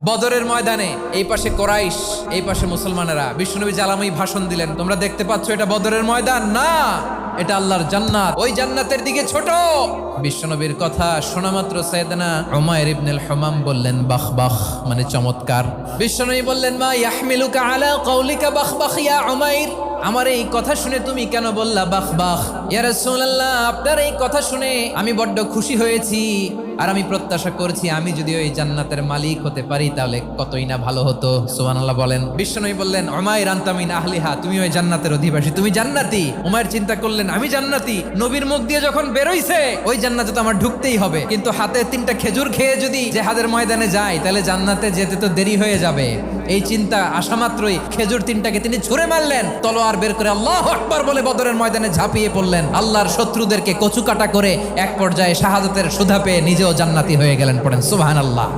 বদরের ময়দানে এই পাশে কোরাইশ, এই পাশে মুসলমানেরা। বিশ্বনবী জালাময়ী ভাষণ দিলেন, তোমরা দেখতে পাচ্ছ এটা বদরের ময়দান না, এটা আল্লাহর জান্নাত, ওই জান্নাতের দিকে ছোট। বিশ্বনবীর কথা শোনা মাত্র সাইয়েদনা উমাইর ইবনুল হুমাম বললেন বাখ বাখ, মানে চমৎকার। বিশ্বনবী বললেন মা ইয়াহমিলুকা আলা কওলিকা বাখ বাখ ইয়া উমাইর, আমার এই কথা শুনে তুমি কেন বললা বাখ বাখ? ইয়া রাসূলুল্লাহ, আপনার এই কথা শুনে আমি বড্ড খুশি হয়েছি, আর আমি প্রত্যাশা করছি আমি যদি ওই জান্নাতের মালিক হতে পারি তাহলে কতই না ভালো হতো। সুবহানাল্লাহ বলেন। বিশ্বনবী বললেন উমাইর আনতা মিন আহলিহা, তুমি ওই জান্নাতের অধিবাসী, তুমি জান্নাতি। উমাইর চিন্তা করলেন আমি জান্নাতি, নবীর মুখ দিয়ে যখন বেরোইছে ওই জান্নাতে তো আমার ঢুকতেই হবে, কিন্তু হাতে 3টা খেজুর খেয়ে যদি জিহাদের ময়দানে যাই তাহলে জান্নাতে যেতে তো দেরি হয়ে যাবে। এই চিন্তা আসা মাত্রই খেজুর 3টাকে তিনি ছুঁড়ে মারলেন, তলোয়ার বের করে আল্লাহু আকবার বলে বদরের ময়দানে ঝাঁপিয়ে পড়লেন। আল্লাহর শত্রুদেরকে কচুকাটা করে এক পর্যায়ে শাহাদাতের সুধা পেয়ে নিজেও জান্নাতি হয়ে গেলেন। পড়েন সুবহানাল্লাহ।